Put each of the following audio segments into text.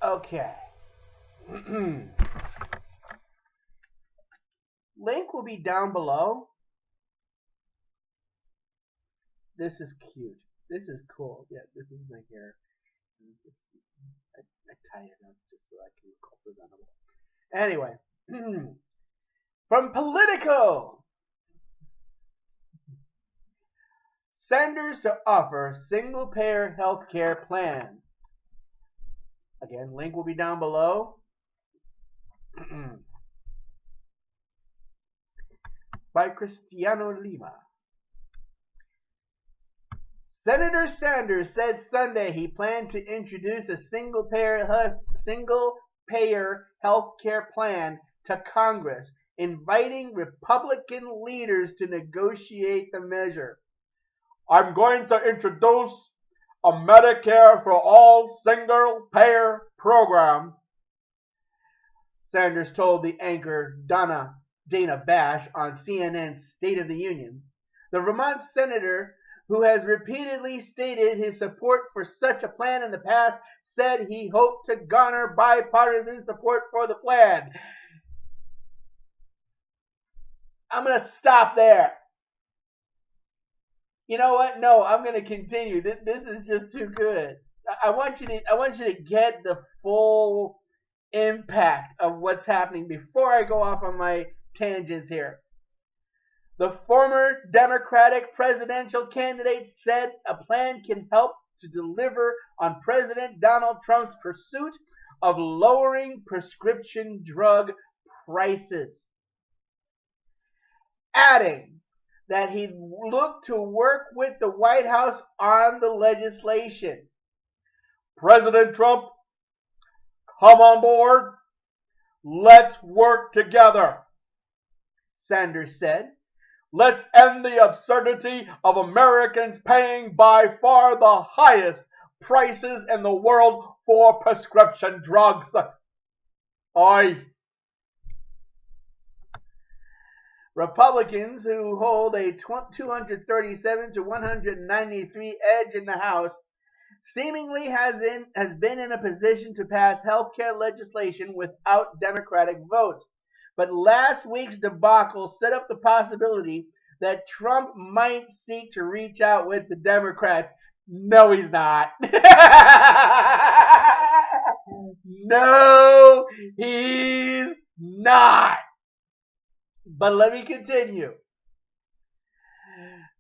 Okay. Link will be down below. This is cute. This is cool. Yeah, this is my hair. I tie it up just so I can look all presentable. Anyway, from Politico. Sanders to offer single-payer health care plan. Again, link will be down below. By Cristiano Lima. Senator Sanders said Sunday he planned to introduce a single-payer health care plan to Congress, inviting Republican leaders to negotiate the measure. I'm going to introduce a Medicare for All single-payer program, Sanders told the anchor Dana Bash on CNN's State of the Union. The Vermont senator, who has repeatedly stated his support for such a plan in the past, said he hoped to garner bipartisan support for the plan. I'm going to stop there. You know what? No, I'm going to continue. This is just too good. I want you to get the full impact of what's happening before I go off on my tangents here. The former Democratic presidential candidate said a plan can help to deliver on President Donald Trump's pursuit of lowering prescription drug prices, adding that he'd look to work with the White House on the legislation. President Trump, come on board. Let's work together, Sanders said. Let's end the absurdity of Americans paying by far the highest prices in the world for prescription drugs. Republicans, who hold a 237 to 193 edge in the House, seemingly has been in a position to pass health care legislation without Democratic votes. But last week's debacle set up the possibility that Trump might seek to reach out with the Democrats. No, he's not. No, he's not. But let me continue.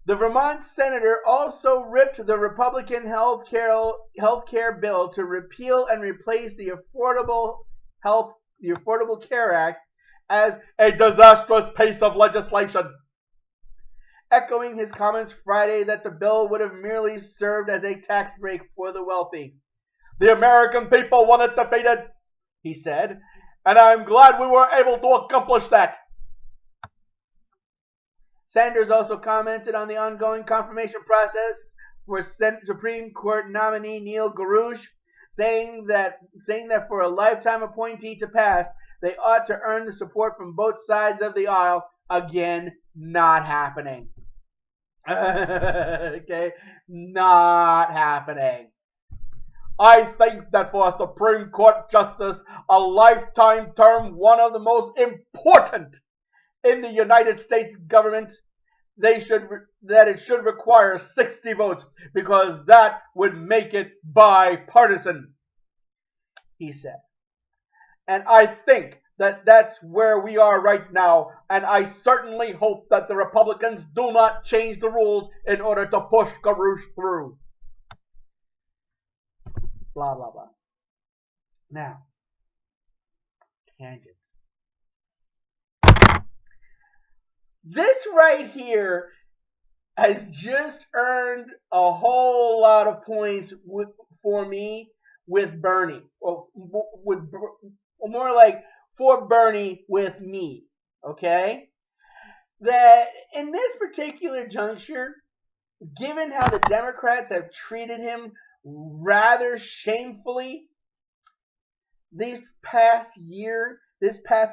The Vermont senator also ripped the Republican health care bill to repeal and replace the Affordable Care Act as a disastrous piece of legislation, echoing his comments Friday that the bill would have merely served as a tax break for the wealthy. The American people want it defeated, he said, and I'm glad we were able to accomplish that. Sanders also commented on the ongoing confirmation process for Supreme Court nominee Neil Gorsuch, saying that for a lifetime appointee to pass, they ought to earn the support from both sides of the aisle. Again, not happening. Okay, not happening. I think that for a Supreme Court justice, a lifetime term, one of the most important in the United States government, it should require 60 votes, because that would make it bipartisan, he said. And I think that that's where we are right now, and I certainly hope that the Republicans do not change the rules in order to push Gorsuch through. Blah, blah, blah. Now, tangents. This right here has just earned a whole lot of points for me with Bernie. Well, more like for Bernie with me. Okay? That in this particular juncture, given how the Democrats have treated him rather shamefully this past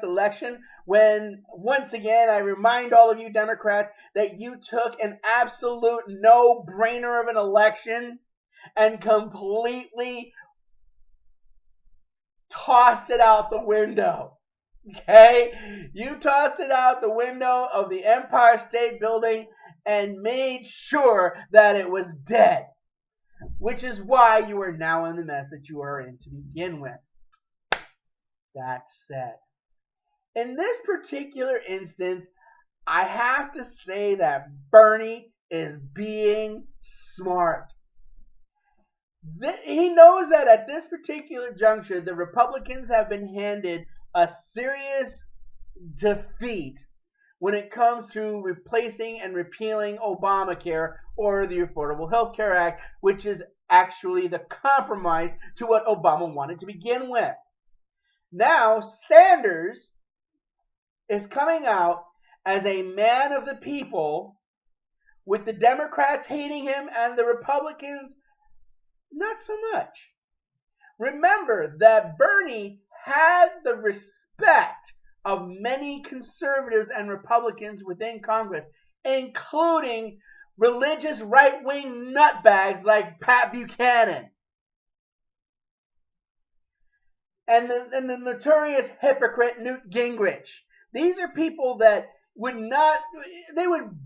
election, when once again I remind all of you Democrats that you took an absolute no-brainer of an election and completely tossed it out the window. Okay? You tossed it out the window of the Empire State Building and made sure that it was dead. Which is why you are now in the mess that you are in to begin with. That said, in this particular instance, I have to say that Bernie is being smart. He knows that at this particular juncture, the Republicans have been handed a serious defeat when it comes to replacing and repealing Obamacare or the Affordable Health Care Act, which is actually the compromise to what Obama wanted to begin with. Now, Sanders is coming out as a man of the people, with the Democrats hating him and the Republicans not so much. Remember that Bernie had the respect of many conservatives and Republicans within Congress, including religious right-wing nutbags like Pat Buchanan and the notorious hypocrite Newt Gingrich. These are people that would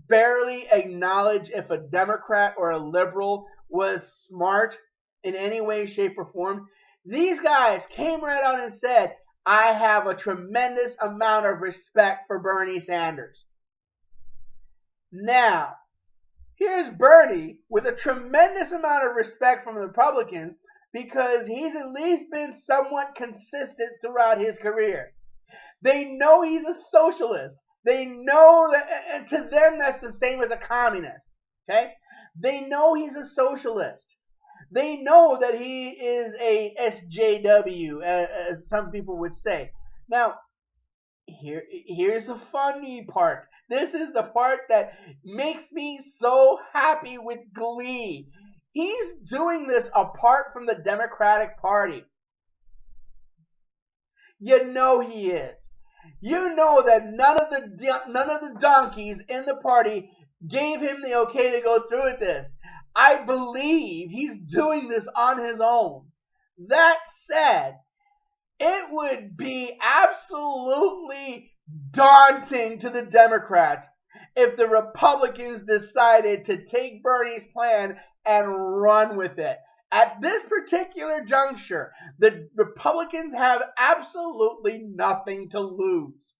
barely acknowledge if a Democrat or a liberal was smart in any way, shape, or form. These guys came right out and said, I have a tremendous amount of respect for Bernie Sanders. Now, here's Bernie with a tremendous amount of respect from the Republicans because he's at least been somewhat consistent throughout his career. They know he's a socialist. They know that, and to them that's the same as a communist. Okay? They know he's a socialist. They know that he is a SJW, as some people would say. Now, here's the funny part. This is the part that makes me so happy with glee. He's doing this apart from the Democratic Party. You know he is. You know that none of the donkeys in the party gave him the okay to go through with this. I believe he's doing this on his own. That said, it would be absolutely daunting to the Democrats if the Republicans decided to take Bernie's plan and run with it. At this particular juncture, the Republicans have absolutely nothing to lose.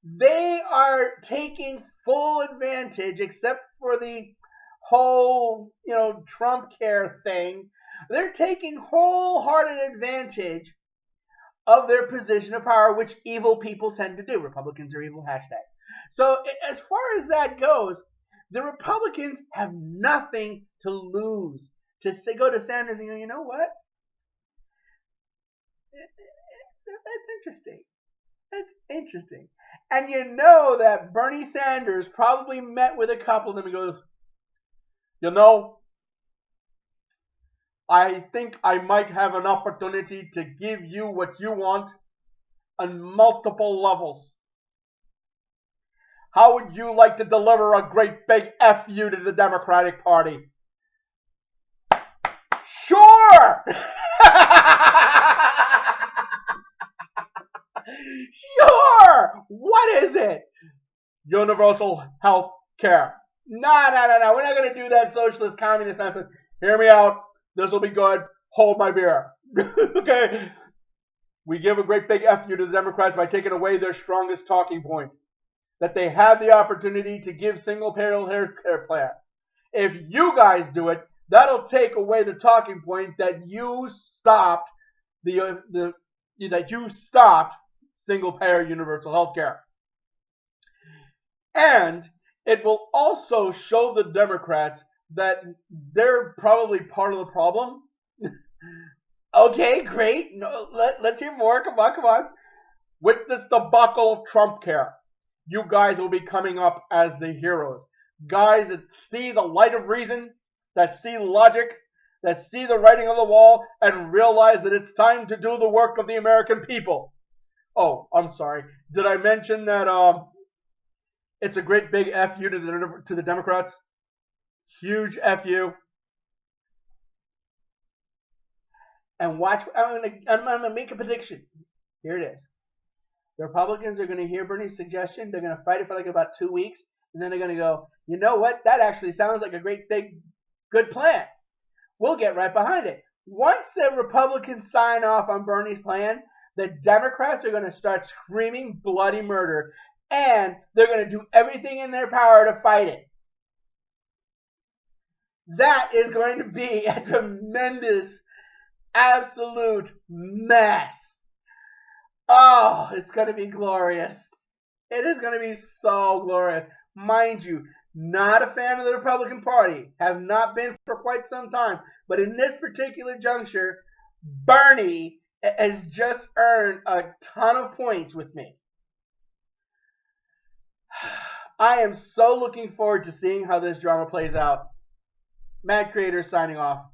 They are taking full advantage, except for the whole, Trump care thing. They're taking wholehearted advantage of their position of power, which evil people tend to do. Republicans are evil, hashtag. So as far as that goes, the Republicans have nothing to lose to say, go to Sanders and go, you know what? That's interesting. That's interesting. And you know that Bernie Sanders probably met with a couple of them and goes, I think I might have an opportunity to give you what you want on multiple levels. How would you like to deliver a great big F you to the Democratic Party? Sure! Sure! What is it? Universal health care. No. We're not going to do that socialist communist nonsense. Hear me out. This will be good. Hold my beer. Okay? We give a great big F you to the Democrats by taking away their strongest talking point. That they have the opportunity to give single-payer health care plan. If you guys do it, that'll take away the talking point that you stopped single-payer universal health care. And it will also show the Democrats that they're probably part of the problem. Okay, great. No, let's hear more. Come on. With this debacle of Trump care, you guys will be coming up as the heroes. Guys that see the light of reason, that see logic, that see the writing on the wall, and realize that it's time to do the work of the American people. Oh, I'm sorry. Did I mention that it's a great big F you to the Democrats? Huge F you. And watch. I'm gonna make a prediction. Here it is. The Republicans are gonna hear Bernie's suggestion. They're gonna fight it for like about 2 weeks, and then they're gonna go, you know what? That actually sounds like a great big good plan. We'll get right behind it. Once the Republicans sign off on Bernie's plan, the Democrats are going to start screaming bloody murder, and they're going to do everything in their power to fight it. That is going to be a tremendous, absolute mess. Oh, it's going to be glorious. It is going to be so glorious. Mind you, not a fan of the Republican Party, have not been for quite some time. But in this particular juncture, Bernie has just earned a ton of points with me. I am so looking forward to seeing how this drama plays out. Mad Creator signing off.